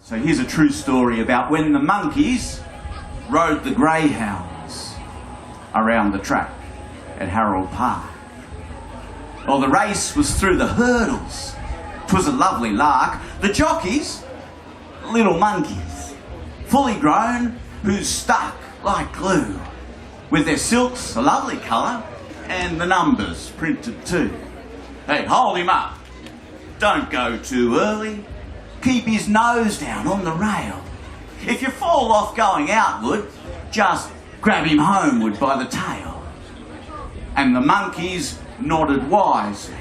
So here's a true story about when the monkeys rode the Greyhounds around the track at Harold Park. Well, the race was through the hurdles. 'Twas a lovely lark. The jockeys, little monkeys, fully grown, who stuck like glue, with their silks a lovely colour and the numbers printed too. Hey, hold him up. Don't go too early. Keep his nose down on the rail. If you fall off going outward, just grab him homeward by the tail. And the monkeys nodded wisely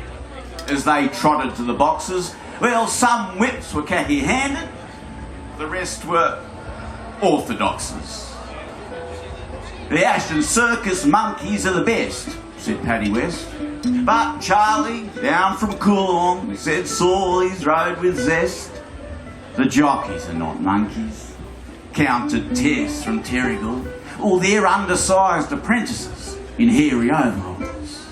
as they trotted to the boxes. Well, some whips were khaki-handed, the rest were orthodoxes. The Ashton Circus monkeys are the best, said Paddy West. But Charlie, down from Coolong, said Sawleys rode with zest. The jockeys are not monkeys, counted Tess from Terrigal, or they're undersized apprentices in hairy overalls.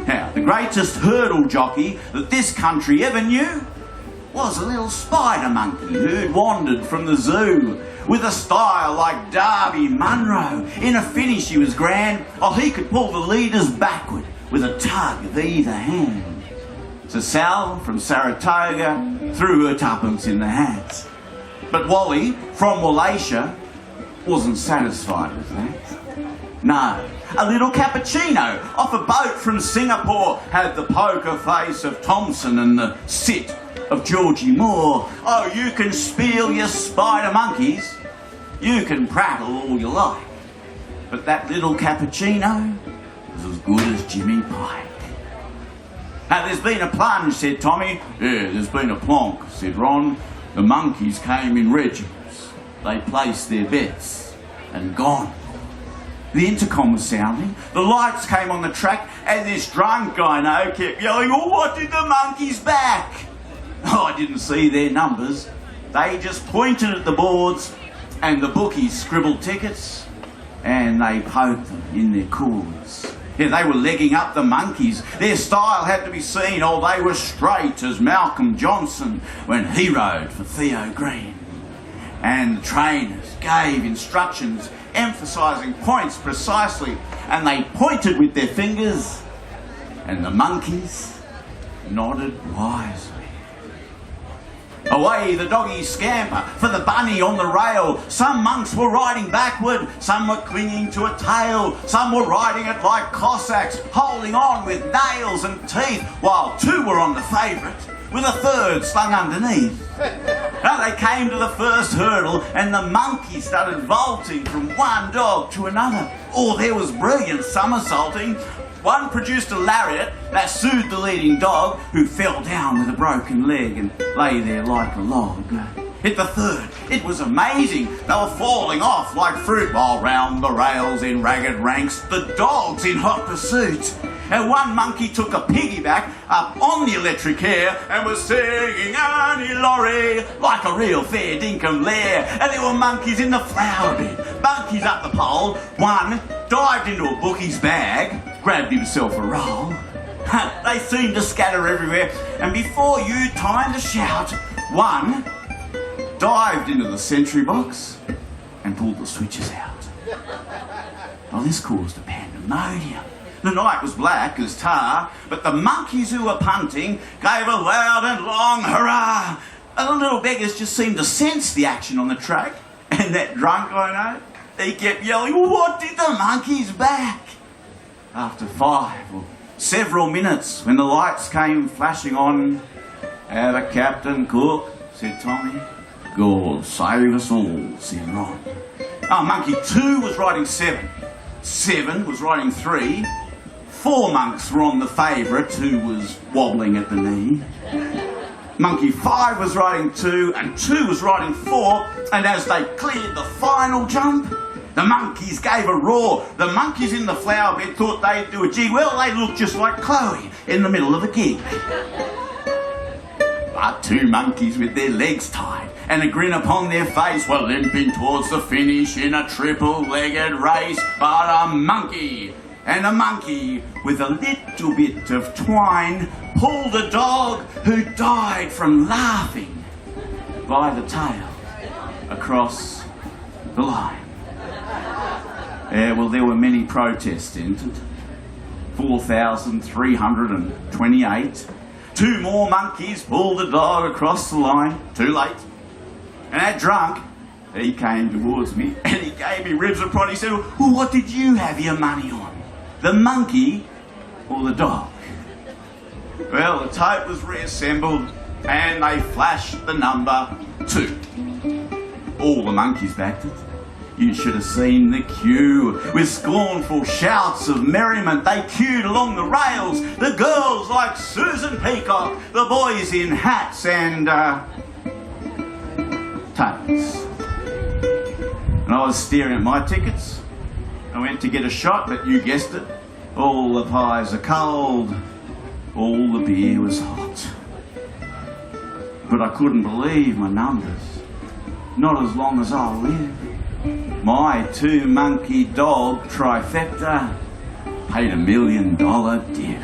Now, the greatest hurdle jockey that this country ever knew was a little spider monkey who'd wandered from the zoo with a style like Darby Munro. In a finish he was grand. Oh, he could pull the leaders backward with a tug of either hand. So Sal from Saratoga threw her tuppence in the hat. But Wally from Wallachia wasn't satisfied with that. No, a little cappuccino off a boat from Singapore had the poker face of Thompson and the sit of Georgie Moore. Oh, you can spiel your spider monkeys, you can prattle all you like, but that little cappuccino was as good as Jimmy Pike. Now, there's been a plunge, said Tommy. Yeah, there's been a plonk, said Ron. The monkeys came in regiments. They placed their bets and gone. The intercom was sounding, the lights came on the track, and this drunk guy I know kept yelling, oh, what did the monkeys back? Oh, I didn't see their numbers. They just pointed at the boards, and the bookies scribbled tickets, and they poked them in their cords. Yeah, they were legging up the monkeys. Their style had to be seen. Oh, they were straight as Malcolm Johnson when he rode for Theo Green. And the trainers gave instructions emphasising points precisely, and they pointed with their fingers, and the monkeys nodded wisely. Away the doggies scamper for the bunny on the rail. Some monks were riding backward, some were clinging to a tail, some were riding it like Cossacks, holding on with nails and teeth, while two were on the favourite, with a third slung underneath. Now they came to the first hurdle, and the monkey started vaulting from one dog to another. Oh, there was brilliant somersaulting. One produced a lariat that soothed the leading dog, who fell down with a broken leg and lay there like a log. Hit the third. It was amazing. They were falling off like fruit, while round the rails in ragged ranks, the dogs in hot pursuit. And one monkey took a piggyback up on the electric hair and was singing Annie Laurie like a real fair dinkum lair. And there were monkeys in the flower bed, monkeys up the pole. One dived into a bookie's bag, grabbed himself a roll. They seemed to scatter everywhere, and before you time to shout, one dived into the sentry box and pulled the switches out. Well, this caused a pandemonium. The night was black as tar, but the monkeys who were punting gave a loud and long hurrah. And the little beggars just seemed to sense the action on the track. And that drunk I know, he kept yelling, what did the monkeys back? After 5 or several minutes, when the lights came flashing on, have a Captain Cook, said Tommy. God save us all, said Ron. Oh, monkey 2 was riding 7. 7 was riding 3. 4 monks were on the favourite, who was wobbling at the knee. Monkey 5 was riding 2, and 2 was riding 4, and as they cleared the final jump, the monkeys gave a roar. The monkeys in the flower bed thought they'd do a jig. Well, they looked just like Chloe in the middle of a gig. But 2 monkeys with their legs tied and a grin upon their face were limping towards the finish in a triple-legged race. But a monkey and a monkey with a little bit of twine pulled a dog who died from laughing by the tail across the line. Yeah, well, there were many protests entered. 4,328. 2 more monkeys pulled the dog across the line. Too late. And that drunk, he came towards me and he gave me ribs of prod. He said, well, what did you have your money on? The monkey or the dog? Well, the tote was reassembled and they flashed the number 2. All the monkeys backed it. You should have seen the queue. With scornful shouts of merriment, they queued along the rails. The girls like Susan Peacock, the boys in hats and tails. And I was staring at my tickets. I went to get a shot, but you guessed it. All the pies are cold. All the beer was hot. But I couldn't believe my numbers. Not as long as I live. My 2-monkey dog trifecta paid $1 million diff.